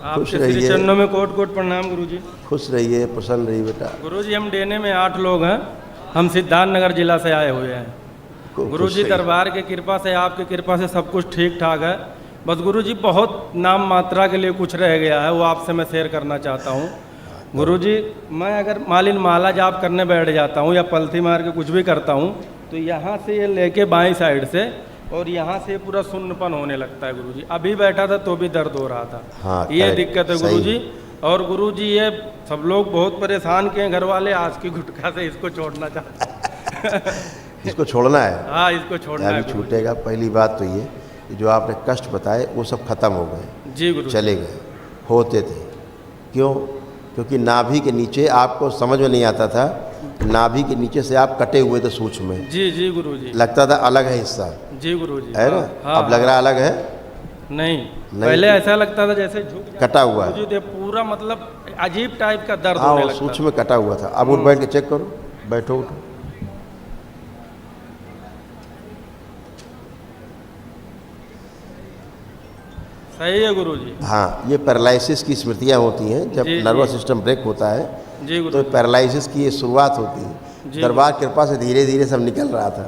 आपके श्री चरणों में कोट कोट प्रणाम गुरुजी। खुश रहिए, प्रसन्न रहिए बेटा। गुरुजी हम डेने में 8 लोग हैं, हम सिद्धार्थनगर जिला से आए हुए हैं। गुरुजी दरबार की कृपा से, आपकी कृपा से सब कुछ ठीक ठाक है। बस गुरुजी बहुत नाम मात्रा के लिए कुछ रह गया है, वो आपसे मैं शेयर करना चाहता हूँ। गुरुजी मैं अगर मालिन माला जाप करने बैठ जाता हूँ या पलथी मार के कुछ भी करता हूँ तो यहाँ से ये लेके बाईं साइड से और यहाँ से पूरा सुन्नपन होने लगता है गुरुजी। अभी बैठा था तो भी दर्द हो रहा था। हाँ, ये दिक्कत है गुरुजी। और गुरुजी ये सब लोग बहुत परेशान किए घर वाले, आज की गुटखा से इसको छोड़ना चाहते हैं। इसको छोड़ना है। हाँ इसको छोड़ना है। अभी छूटेगा। पहली बात तो ये जो आपने कष्ट बताए वो सब खत्म हो गए जी गुरु, चले गए, होते थे। क्यों? क्योंकि नाभि के नीचे आपको समझ में नहीं आता था, नाभि के नीचे से आप कटे हुए थे सूक्ष्म में। जी जी गुरुजी। लगता था अलग है हिस्सा। जी गुरुजी। है ना? हाँ, अब लग रहा अलग है? नहीं, पहले ऐसा लगता था जैसे कटा हुआ है गुरुजी, पूरा मतलब अजीब टाइप का दर्द हाँ, होने वो लगता सूक्ष्म में कटा हुआ था। अब उठ बैठ के चेक करो, बैठो उठो। सही है गुरुजी। हाँ, ये पैरालिसिस की स्मृतियाँ होती हैं। जब नर्वस सिस्टम ब्रेक होता है जी तो पैरालिसिस की ये शुरुआत होती है। दरबार कृपा से धीरे धीरे सब निकल रहा था।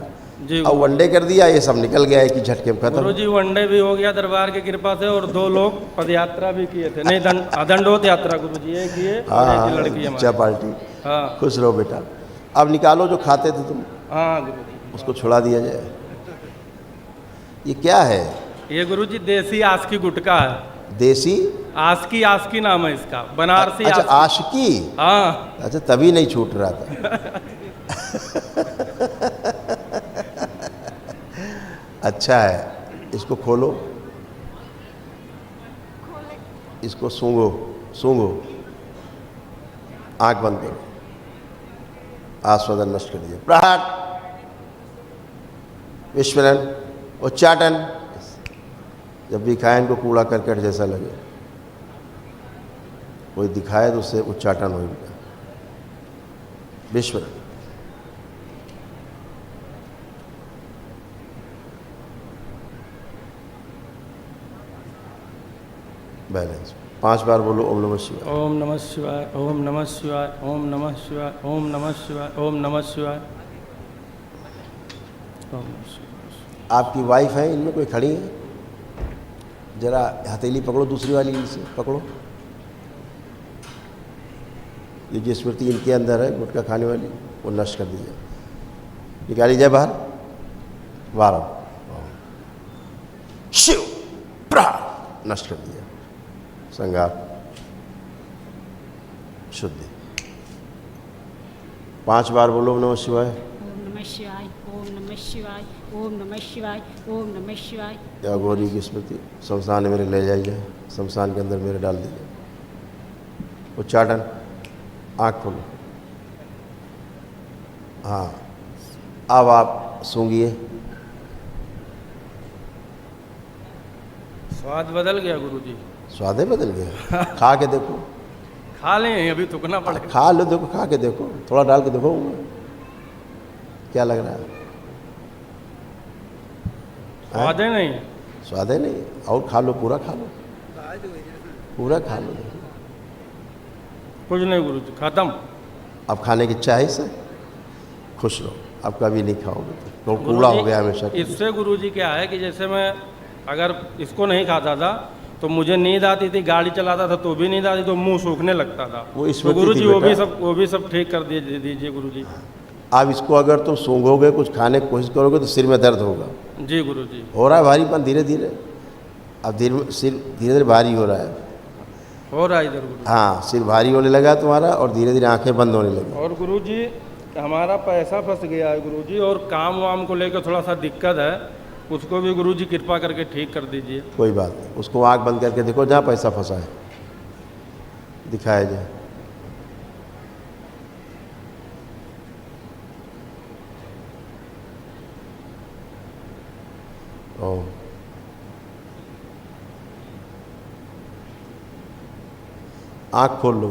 अब वनडे कर दिया, ये सब निकल गया एक ही झटके में खत्म। गुरुजी वनडे भी हो गया दरबार की कृपा से, और 2 लोग पद यात्रा भी किए थे। नहीं, दंडोत यात्रा गुरुजी ये किए। हाँ, लड़की अच्छा पार्टी। हाँ, खुश रहो बेटा। अब निकालो जो खाते थे तुम। हाँ गुरुजी, उसको छुड़ा दिया जाए। ये क्या है? ये गुरुजी देसी आस्की गुटका है। देसी आस्की नाम है इसका, बनारसी। अच्छा, आशिकी। हाँ, अच्छा, तभी नहीं छूट रहा था। अच्छा है, इसको खोलो, इसको सूंघो, सूंघो, आंख बंद करो, आस्वादन नष्ट कर दिया। प्रहार, विस्मरण, उच्चाटन। जब भी खाए इनको कूड़ा करकट जैसा लगे, कोई दिखाए तो उससे उच्चाटन होगा। विस्मरण, बैलेंस। 5 बार बोलो ओम नमः शिवाय। ओम नमः शिवाय, ओम नमः शिवाय, ओम नमः शिवाय, ओम नमः शिवाय, ओम नमः शिवाय, ओम नमः शिवाय। आपकी वाइफ है, इनमें कोई खड़ी है? जरा हथेली पकड़ो, दूसरी वाली से पकड़ो। ये जो स्मृति इनके अंदर है गुटखा खाने वाली, वो नष्ट कर दीजिए, निकाली जाए बाहर। बारह शिव प्रहार, नष्ट कर दिया। संगार, शुद्धि। 5 बार बोलो नमः शिवाय। ओम नमः शिवाय, ओम नमः शिवाय, ओम नमः शिवाय, ओम नमः शिवाय। या गौरी की स्मृति शमशान में मेरे ले जाइए, शमशान के अंदर मेरे डाल दीजिए। उच्चाटन, आँख खोलो। हाँ, अब आप सूंघिए। स्वाद बदल गया गुरुजी। स्वाद ही बदल गया। खा के देखो। खा लें, अभी थूकना पड़ेगा। खा लो, देखो, खा के देखो, थोड़ा डाल के देखो, क्या लग रहा है? स्वाद है नहीं, स्वाद है नहीं। और खा लो, पूरा खा लो, पूरा खा लो। कुछ नहीं गुरुजी, खत्म। अब खाने की इच्छा है इससे? खुश रहो, अब कभी नहीं खाओगे तो कूड़ा हो गया हमेशा। इससे गुरुजी क्या है कि जैसे मैं अगर इसको नहीं खाता था तो मुझे नींद आती थी, गाड़ी चलाता था तो भी नींद आती, तो मुंह सूखने लगता था। वो तो गुरुजी वो भी सब ठीक कर दीजिए गुरुजी। अब इसको अगर तुम सूंघोगे, कुछ खाने की कोशिश करोगे तो सिर में दर्द होगा। जी गुरुजी। हो रहा है भारीपन धीरे धीरे। अब सिर धीरे धीरे भारी हो रहा है। हो रहा है इधर गुरुजी। हाँ, सिर भारी होने लगा तुम्हारा और धीरे धीरे आंखें बंद होने लगी। और गुरुजी हमारा पैसा फंस गया है गुरुजी, और काम वाम को लेकर थोड़ा सा दिक्कत है, उसको भी गुरुजी कृपा करके ठीक कर दीजिए। कोई बात नहीं, उसको आंख बंद करके देखो, जहाँ पैसा फंसा है दिखाया जाए। ओम। आँख खोल लो,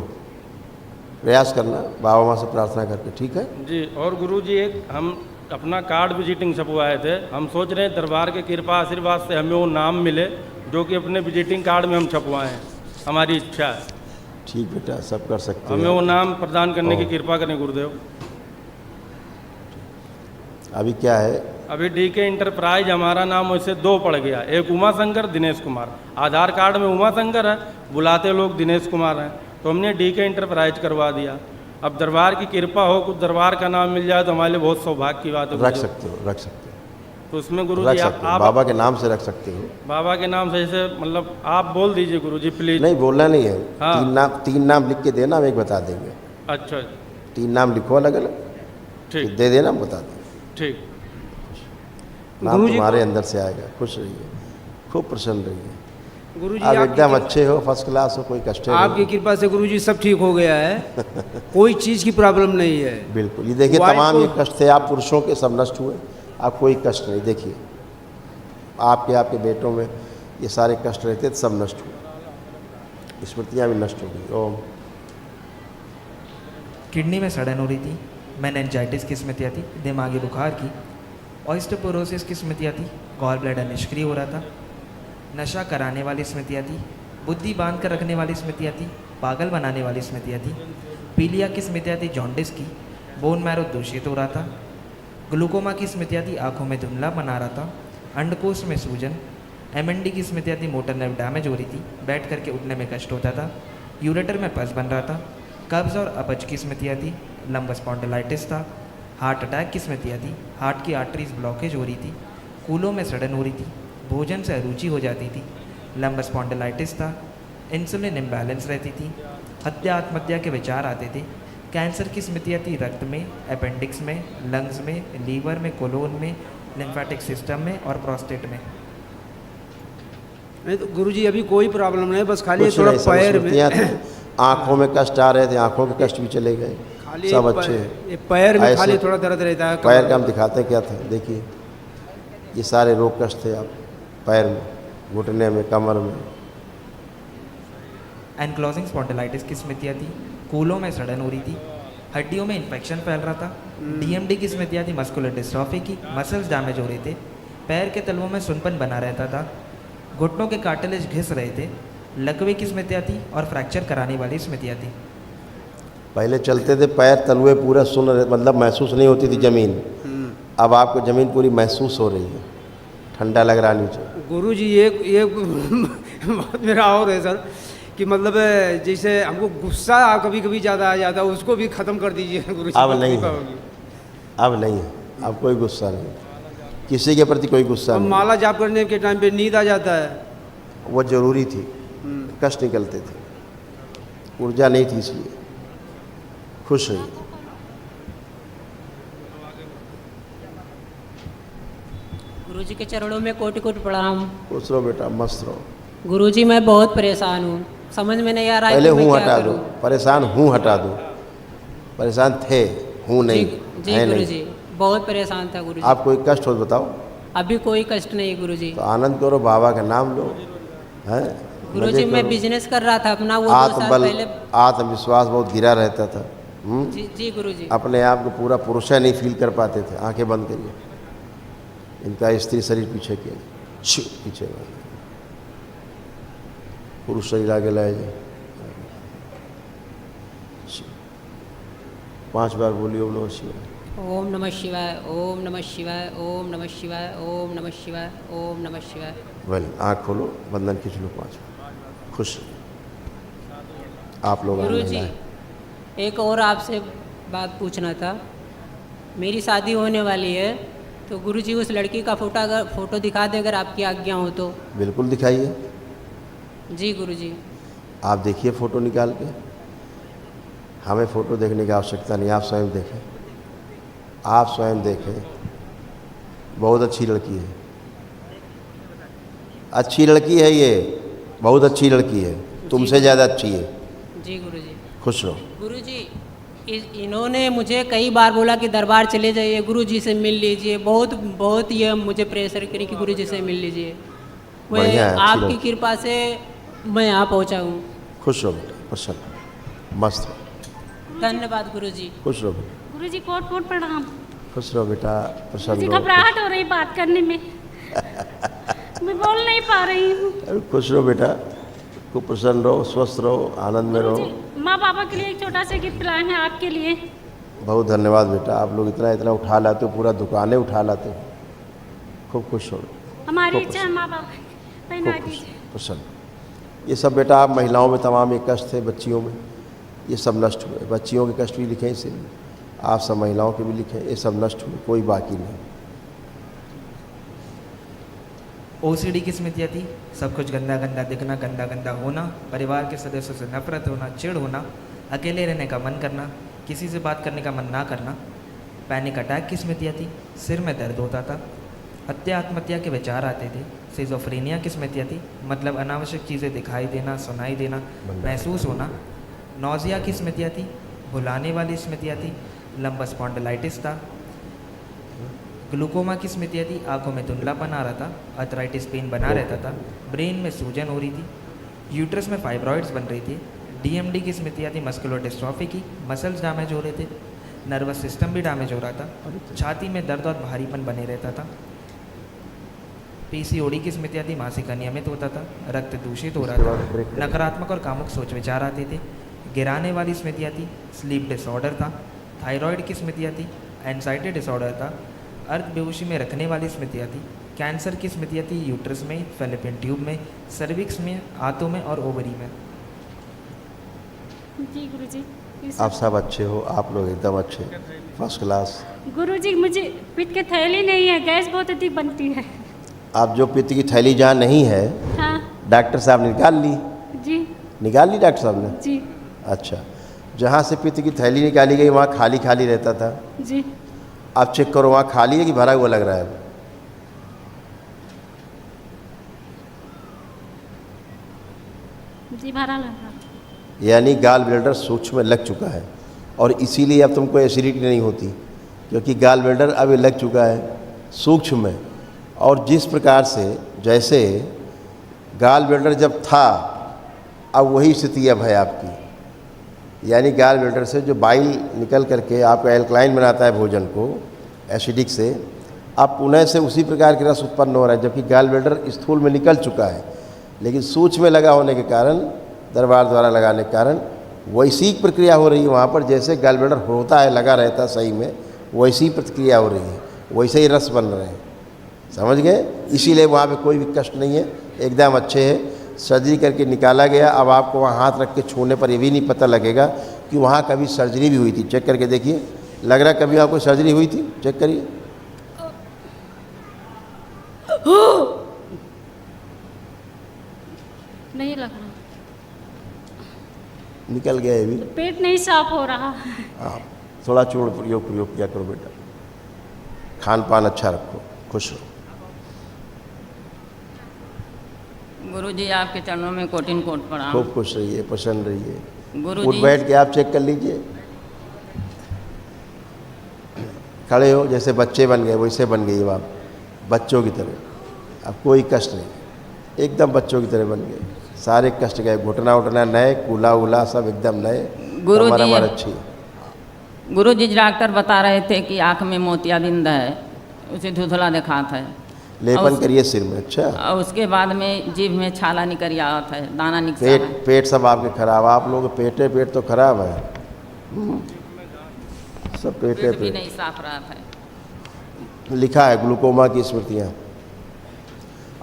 प्रयास करना बाबा माँ से प्रार्थना करके, ठीक है जी। और गुरुजी एक हम अपना कार्ड विजिटिंग छपवाए थे, हम सोच रहे हैं दरबार के कृपा आशीर्वाद से हमें वो नाम मिले जो कि अपने विजिटिंग कार्ड में हम छपवाए हैं। हमारी इच्छा है। ठीक बेटा, सब कर सकते हमें हैं। वो नाम प्रदान करने की और- कृपा करें गुरुदेव। अभी क्या है? अभी डीके इंटरप्राइज हमारा नाम वैसे 2 पड़ गया, एक उमा शंकर, दिनेश कुमार। आधार कार्ड में उमा शंकर है, बुलाते लोग दिनेश कुमार हैं, तो हमने डीके इंटरप्राइज करवा दिया। अब दरबार की कृपा हो, कुछ दरबार का नाम मिल जाए तो हमारे लिए बहुत सौभाग्य की बात है रख गुरुदेव। सकते हो, रख सकते हो, तो उसमें गुरु रख जी सकते हो, आप बाबा के नाम से रख सकते हो। बाबा के नाम से जैसे मतलब आप बोल दीजिए गुरु जी प्लीज। नहीं बोलना नहीं है। हाँ। तीन नाम लिख के देना, हम एक बता देंगे। अच्छा 3 नाम लिखो अलग अलग, ठीक दे देना, हम बता देंगे। ठीक। नाम गुरुजी तुम्हारे को- अंदर से आएगा। खुश रहिए, खूब प्रसन्न रहिए। गुरुजी आप आपकी एकदम अच्छे हो, फर्स्ट क्लास हो, कोई कष्ट आपकी नहीं। कृपा से गुरुजी सब ठीक हो गया है। कोई चीज़ की प्रॉब्लम नहीं है। बिल्कुल, ये देखिए वाइफ तमाम को- ये कष्ट थे आप पुरुषों के, सब नष्ट हुए। आप कोई कष्ट नहीं, देखिए आपके बेटों में ये सारे कष्ट रहते थे, सब नष्ट हुए, स्मृतियाँ भी नष्ट हो गई। ओम। किडनी में सड़न हो रही थी, मेनिंजाइटिस की स्मृतियाँ थी, दिमागी बुखार की, ऑस्टियोपोरोसिस की स्मृतियाँ थी, गॉल ब्लैडर निष्क्रिय हो रहा था, नशा कराने वाली स्मृतियाँ थी, बुद्धि बांध कर रखने वाली स्मृतियाँ थी, पागल बनाने वाली स्मृतियाँ थी, पीलिया की स्मृतियाँ थी, जॉन्डिस की, बोन मैरो दूषित हो रहा था, ग्लूकोमा की स्मृतियाँ थी, आँखों में धुंधला बना रहा था, अंडकोश में सूजन, एमएनडी की स्मृतियाँ थी, मोटर नर्व डैमेज हो रही थी, बैठ करके उठने में कष्ट होता था, यूरेटर में पस बन रहा था, कब्ज और अपच की स्मृतियाँ थी, लंबस स्पॉन्डिलाइटिस था, हार्ट अटैक की स्मृतियाँ थी, हार्ट की आर्टरीज ब्लॉकेज हो रही थी, कूलों में सड़न हो रही थी, भोजन से अरुचि हो जाती थी, लंबस स्पॉन्डिलाइटिस था, इंसुलिन इम्बैलेंस रहती थी, हत्या आत्महत्या के विचार आते थे, कैंसर की स्मृतियाँ थी, रक्त में, अपेंडिक्स में, लंग्स में, लीवर में, कोलोन में, लिम्फेटिक सिस्टम में और प्रोस्टेट में। नहीं तो गुरुजी अभी कोई प्रॉब्लम नहीं, बस खाली कुछ थोड़ा नहीं, सब पैर स्मृतियाँ में थी। आँखों में कष्ट आ रहे थे, आँखों के कष्ट भी चले गए, खाली सब एक अच्छे पैर- हैं। एक पैर में ऐसे खाली थोड़ा दर्द रहता है। पैर का हम दिखाते हैं क्या था, देखिए ये सारे रोग कष्ट थे आप पैर में, घुटने में, कमर में। एनक्लोजिंग स्पॉन्डिलाइटिस की स्मृतियाँ थी, कूलों में सड़न हो रही थी, हड्डियों में इन्फेक्शन फैल रहा था, डीएमडी की स्मृतियाँ थी, मस्कुलर डिस्ट्रॉफी की, मसल्स डैमेज हो रहे थे, पैर के तलवों में सुनपन बना रहता था, घुटनों के कार्टिलेज घिस रहे थे, लकवे की स्मृतियाँ थी और फ्रैक्चर कराने वाली स्मृतियाँ थी। पहले चलते थे पैर तलुए पूरा सुन रहे, मतलब महसूस नहीं होती थी ज़मीन, अब आपको ज़मीन पूरी महसूस हो रही है, ठंडा लग रहा नीचे। गुरुजी ये बात मेरा और है सर कि मतलब जैसे हमको गुस्सा कभी कभी ज़्यादा आ जाता है, उसको भी ख़त्म कर दीजिए गुरुजी। अब बहुत नहीं कृपा है। होगी। अब नहीं है, अब कोई गुस्सा नहीं, किसी के प्रति कोई गुस्सा अब नहीं। माला जाप करने के टाइम पे नींद आ जाता है। वो ज़रूरी थी, कष्ट निकलते थे, ऊर्जा नहीं थी, इसलिए खुश रहिए। गुरुजी के चरणों में कोटि कोटि प्रणाम। खुश रहो बेटा, मस्त रहो। गुरुजी मैं बहुत परेशान हूँ, समझ में नहीं आ रहा है पहले कि मैं हूँ क्या हटा दो, करूँ। परेशान हूँ हटा दो, परेशान थे, हूँ नहीं, जी है नहीं। गुरुजी बहुत परेशान था गुरुजी। आप कोई कष्ट हो तो बताओ, अभी कोई कष्ट नहीं गुरुजी। तो आनंद करो, बाबा का नाम लो, हैं गुरुजी मजे मैं करो। बिजनेस कर रहा था अपना, वो 2 साल आत्मबल, पहले। आत्मविश्वास बहुत गिरा रहता था। जी गुरुजी। अपने आप को पूरा पुरुष नहीं फील कर पाते थे। आंखें बंद करिए, इनका स्त्री शरीर पीछे किया, पीछे पुरुष शरीर आगे लाए जाए। 5 बार बोलिए ओम नमः शिवाय। ओम नमः शिवाय, ओम नमः शिवाय, ओम नमः शिवाय, ओम नमः शिवाय, ओम नमः शिवाय। वेल, आँख खोलो, बंधन खींच लो 5 बार, खुश आप लोग आनंद गुरुजी लाए। एक और आपसे बात पूछना था, मेरी शादी होने वाली है, तो गुरुजी उस लड़की का फोटो दिखा दें अगर आपकी आज्ञा हो तो। बिल्कुल दिखाइए, जी गुरुजी। आप देखिए फ़ोटो निकाल के, हमें फ़ोटो देखने की आवश्यकता नहीं, आप स्वयं देखें, आप स्वयं देखें। बहुत अच्छी लड़की है, अच्छी लड़की है ये, बहुत अच्छी लड़की है, तुमसे ज़्यादा अच्छी है। जी गुरुजी। खुश रहो। गुरुजी इन्होंने मुझे कई बार बोला कि दरबार चले जाइए, गुरुजी से मिल लीजिए, बहुत बहुत ये मुझे प्रेशर करी कि गुरुजी से मिल लीजिए। मैं बढ़िया है, अच्छी आपकी लड़की। कृपा से मैं यहाँ पहुँचा हूँ। खुश रहो बेटा, प्रसन्न मस्त रहो, धन्यवाद गुरुजी। खुश रहो बेटा, गुरुजी कोट कोट प्रणाम। खुश रहो बेटा, प्रसन्न मुझे रहो। घबराहट हो रही बात करने में, मैं बोल नहीं पा रही हूँ। अरे खुश रहो बेटा, खूब प्रसन्न रहो, स्वस्थ रहो, आनंद में रहो। गुरुजी, माँ पापा के लिए एक छोटा सा गिफ्ट लाए हैं आपके लिए। बहुत धन्यवाद बेटा, आप लोग इतना इतना उठा लाते हो, पूरा दुकानें उठा लाते हो। खूब खुश हो, हमारी खूब इच्छा है माँ बाप पहना खूब खुश, दीजिए। प्रसन्न। ये सब बेटा आप महिलाओं में तमाम ये कष्ट थे, बच्चियों में ये सब नष्ट हुए। बच्चियों के कष्ट भी लिखे इसे, आप सब महिलाओं के भी लिखे, ये सब नष्ट हुए, कोई बाकी नहीं। ओसीडी की स्मृतियाँ थी, सब कुछ गंदा गंदा दिखना, गंदा गंदा होना, परिवार के सदस्यों से नफरत होना, चिढ़ होना, अकेले रहने का मन करना, किसी से बात करने का मन ना करना। पैनिक अटैक की स्मृतियाँ थी, सिर में दर्द होता था, हत्या आत्महत्या के विचार आते थे। सिजोफ्रेनिया की स्मृतियाँ थी, मतलब अनावश्यक चीज़ें दिखाई देना, सुनाई देना, महसूस होना। नौजिया की स्मृतियाँ थी, भुलाने वाली स्मृतियाँ थी, लंबा स्पॉन्डिलाइटिस था। ग्लूकोमा की स्मृतियाँ थी, आंखों में धुंधलापन आ रहा था, अर्थराइटिस पेन बना रहता था, ब्रेन में सूजन हो रही थी, यूट्रस में फाइब्रॉइड्स बन रही थी। डीएमडी की स्मृतियाँ थी, मस्कुलर डिस्ट्रॉफी की, मसल्स डैमेज हो रहे थे, नर्वस सिस्टम भी डैमेज हो रहा था, छाती में दर्द और भारीपन बने रहता था। पीसीओडी की स्मृतियाँ थी, मासिक अनियमित होता था, रक्त दूषित हो रहा था, नकारात्मक और कामुक सोच विचार आते थे। गिराने वाली स्मृतियाँ थी, स्लीप डिसऑर्डर था। थायराइड की स्मृतियाँ थी, एंजाइटी डिसऑर्डर था। अर्ध बेहोशी में रखने वाली स्मृतियाँ थी। कैंसर की स्मृतियाँ थी, यूट्रस में, फैलोपियन ट्यूब में, सर्विक्स में, आंतों में और ओवरी में। जी गुरुजी। आप सब अच्छे हो, आप लोग एकदम अच्छे, फर्स्ट क्लास। गुरुजी, मुझे पित्त की थैली नहीं है, गैस बहुत अधिक बनती है। आप जो पित्त की थैली जहाँ नहीं है, हाँ डॉक्टर साहब ने निकाल ली? जी निकाल ली डॉक्टर साहब ने? जी अच्छा, जहाँ से पित्त की थैली निकाली गई वहाँ खाली खाली रहता था। जी। आप चेक करो वहाँ खाली है कि भरा हुआ लग रहा है? जी भरा लग रहा। यानी गाल ब्लैडर सूक्ष्म में लग चुका है, और इसीलिए अब तुमको एसिडिटी नहीं होती, क्योंकि गाल ब्लैडर अब लग चुका है सूक्ष्म में। और जिस प्रकार से जैसे गाल ब्लैडर जब था, अब वही स्थिति अब है आपकी। यानी गाल ब्लैडर से जो बाइल निकल करके आपका एल्कलाइन बनाता है भोजन को एसिडिक से, अब पुनः से उसी प्रकार के रस उत्पन्न हो रहा है, जबकि गाल ब्लैडर स्थूल में निकल चुका है, लेकिन सूक्ष्म में लगा होने के कारण, दरबार द्वारा लगाने के कारण वैसी ही प्रक्रिया हो रही है वहाँ पर। जैसे गाल ब्लैडर होता है, लगा रहता है सही में, वैसी ही प्रक्रिया हो रही है, वैसे ही रस बन रहे हैं, समझ गए? इसीलिए वहाँ पे कोई भी कष्ट नहीं है, एकदम अच्छे है। सर्जरी करके निकाला गया, अब आपको वहाँ हाथ रख के छूने पर ये भी नहीं पता लगेगा कि वहाँ कभी सर्जरी भी हुई थी। चेक करके देखिए, लग रहा है कभी आपको सर्जरी हुई थी? चेक करिए। नहीं लग रहा, निकल गया ये भी। पेट नहीं साफ हो रहा। हाँ, थोड़ा चूड़ प्रयोग किया करो बेटा, खान पान अच्छा रखो, खुश रहो। गुरुजी आपके चरणों में कोटिन कोट प्रणाम। खूब खुश रहिए, प्रसन्न रहिए। उठ गुरुजी बैठ के आप चेक कर लीजिए, खड़े हो, जैसे बच्चे बन गए वैसे बन गई आप, बच्चों की तरह। अब कोई कष्ट नहीं, एकदम बच्चों की तरह बन गए, सारे कष्ट गए, घुटना उठना नए, कूला उला सब एकदम नए। गुरुजी अच्छी। गुरुजी डॉक्टर बता रहे थे कि आँख में मोतियाबिंद है, उसे धुंधला दिखाता है, लेपन करिए सिर में। अच्छा, और उसके बाद में जीभ में छाला निकल आता है, दाना निकलता है। पेट सब आपके खराब, आप लोग पेट तो खराब है, सब पेट भी नहीं साफ रहा था। लिखा है ग्लूकोमा की स्मृतियाँ।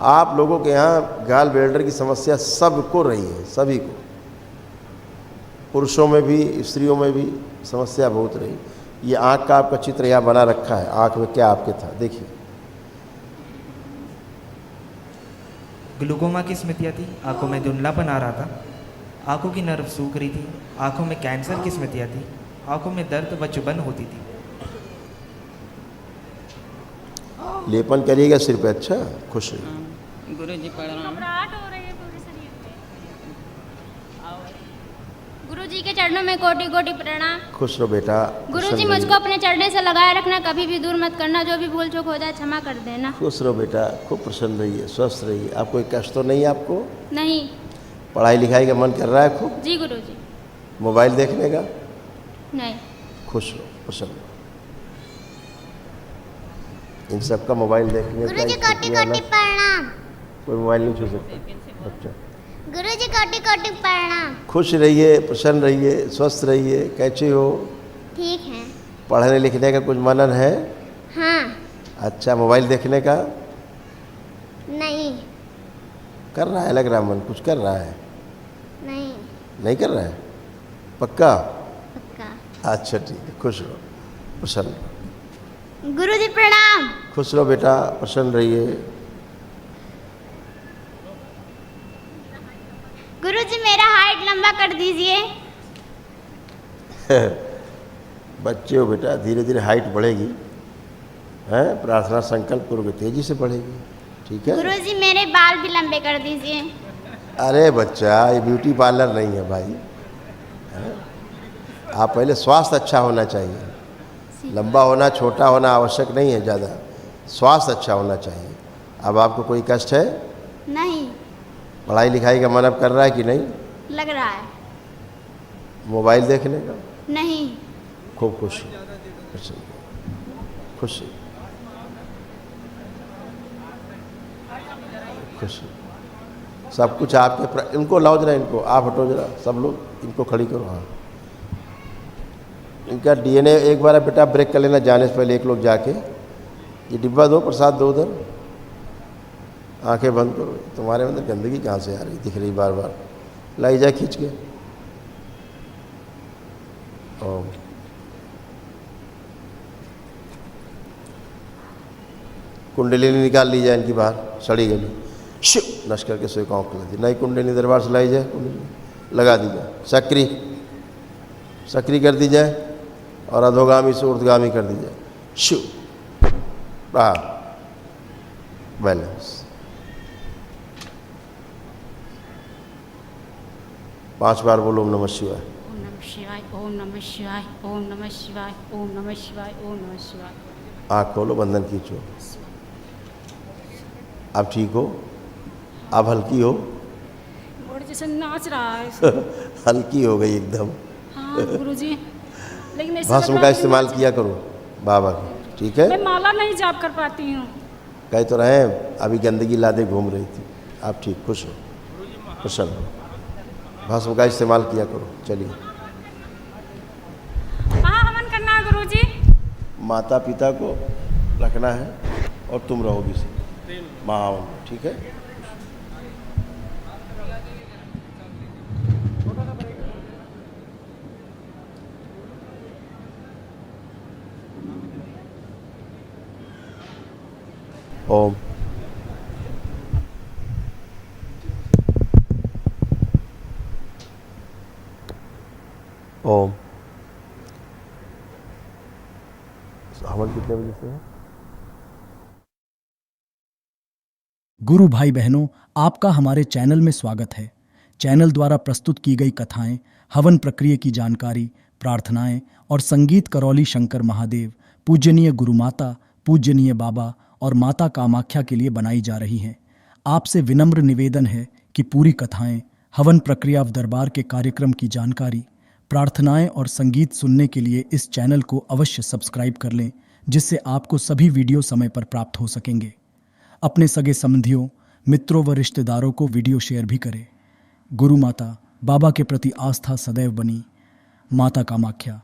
आप लोगों के यहाँ गाल ब्लैडर की समस्या सबको रही है, सभी को, पुरुषों में भी स्त्रियों में भी समस्या बहुत रही। ये आँख का आपका चित्र यहाँ बना रखा है, आँख में क्या आपके था, देखिए। ग्लूकोमा की स्मृतियाँ थी, आंखों में धुंधलापन आ रहा था, आंखों की नर्व सूख रही थी, आंखों में कैंसर की स्मृतियाँ थी, आंखों में दर्द व चुभन होती थी। लेपन करिएगा सिर पे, अच्छा, खुश रहिए। गुरुजी प्रणाम। घबराहट हो रही है पूरे शरीर में। गुरुजी के चरणों में कोटि कोटि प्रणाम। खुश रहो बेटा। गुरुजी मुझको अपने चरणों से लगाए रखना, कभी भी दूर मत करना, जो भी भूल चूक हो जाए क्षमा कर देना। खुश रहो बेटा, खूब प्रसन्न रहिए, स्वस्थ रहिए। आप कोई कष्ट तो नहीं है आपको? नहीं। पढ़ाई लिखाई का मन कर रहा है खूब? जी गुरुजी। मोबाइल देखने का? नहीं। खुश रहो, प्रसन्न रहो। इन सब का मोबाइल देखने का गुरुजी कोटि कोटि प्रणाम। कोई मोबाइल नहीं छू सकता बच्चा। गुरुजी कोटि कोटि प्रणाम। खुश रहिए, प्रसन्न रहिए, स्वस्थ रहिए। कैसे हो? ठीक है। पढ़ने लिखने का कुछ मनन है? हाँ। अच्छा, मोबाइल देखने का? नहीं। कर रहा है, लग रहा मन कुछ कर रहा है। नहीं। नहीं कर रहा है? पक्का? पक्का। अच्छा ठीक है, खुश रहो, प्रसन्न रहो। गुरुजी प्रणाम। खुश रहो बेटा, प्रसन्न रहिए। गुरुजी मेरा हाइट लंबा कर दीजिए। बच्चे हो बेटा, धीरे धीरे हाइट बढ़ेगी, हैं? प्रार्थना संकल्प करोगे तेजी से बढ़ेगी, ठीक है? गुरुजी मेरे बाल भी लंबे कर दीजिए। अरे बच्चा, ये ब्यूटी पार्लर नहीं है भाई, हैं? आप पहले स्वास्थ्य अच्छा होना चाहिए। लंबा होना छोटा होना आवश्यक नहीं है, ज़्यादा स्वास्थ्य अच्छा होना चाहिए। अब आपको कोई कष्ट है? नहीं। पढ़ाई लिखाई का मन अब कर रहा है कि नहीं? लग रहा है। मोबाइल देखने का? नहीं। खूब खुश खुश खुश। सब कुछ आपके इनको लाओ जरा, इनको आप हटो जरा, सब लोग इनको खड़ी करो। हाँ, इनका डीएनए एक बार बेटा ब्रेक कर लेना, जाने से पहले एक लोग जाके ये डिब्बा दो, प्रसाद दो उधर। आंखें बंद करो। तुम्हारे अंदर गंदगी कहाँ से आ रही दिख रही बार बार? लाई जा खींच के। ओम। कुंडलिनी निकाल ली जाए इनकी बाहर, सड़ी गली शिव नश करके सोए आँख खुला दी। नई कुंडलिनी दरबार से लाई जाए, कुंडलिनी लगा दी जाए, सक्रिय कर दी जाए और अधोगामी से ऊर्ध्वगामी कर दी जाए। शिव बैलेंस। 5 बार बोलो ओम नमः शिवाय। ओम नमः शिवाय, ओम नमः शिवाय, ओम नमः शिवाय, ओम नमः शिवाय, ओम नमः शिवाय। आँख खोलो, बंधन खींचो। आप ठीक हो? आप हल्की हो? और जैसे नाच रहा है। हल्की हो गई एकदम। हाँ गुरुजी, लेकिन ऐसा लग भस्म रहा का है कि इस्तेमाल किया करो बाबा की, ठीक है? मैं माला नहीं जाप कर पाती हूँ। कह तो रहे हैं, अभी गंदगी लादे घूम रही थी। आप ठीक, खुश हो, प्रसन्न हो। भस्म का इस्तेमाल किया करो। चलिए, कहाँ हवन करना है गुरुजी? माता पिता को रखना है और तुम रहोगी से महावन, ठीक है? ओम। ओम। हवन कितने बजे से है? गुरु भाई बहनों, आपका हमारे चैनल में स्वागत है। चैनल द्वारा प्रस्तुत की गई कथाएं, हवन प्रक्रिया की जानकारी, प्रार्थनाएं और संगीत करौली शंकर महादेव, पूजनीय गुरु माता, पूजनीय बाबा और माता कामाख्या के लिए बनाई जा रही हैं। आपसे विनम्र निवेदन है कि पूरी कथाएं, हवन प्रक्रिया व दरबार के कार्यक्रम की जानकारी, प्रार्थनाएं और संगीत सुनने के लिए इस चैनल को अवश्य सब्सक्राइब कर लें, जिससे आपको सभी वीडियो समय पर प्राप्त हो सकेंगे। अपने सगे संबंधियों, मित्रों व रिश्तेदारों को वीडियो शेयर भी करें। गुरु माता, बाबा के प्रति आस्था सदैव बनी। माता कामाख्या,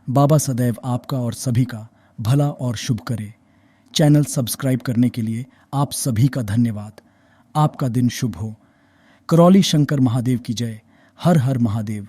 बाबा सदैव आपका और सभी का भला और शुभ करे। चैनल सब्सक्राइब करने के लिए आप सभी का धन्यवाद। आपका दिन शुभ हो। करौली शंकर महादेव की जय। हर हर महादेव।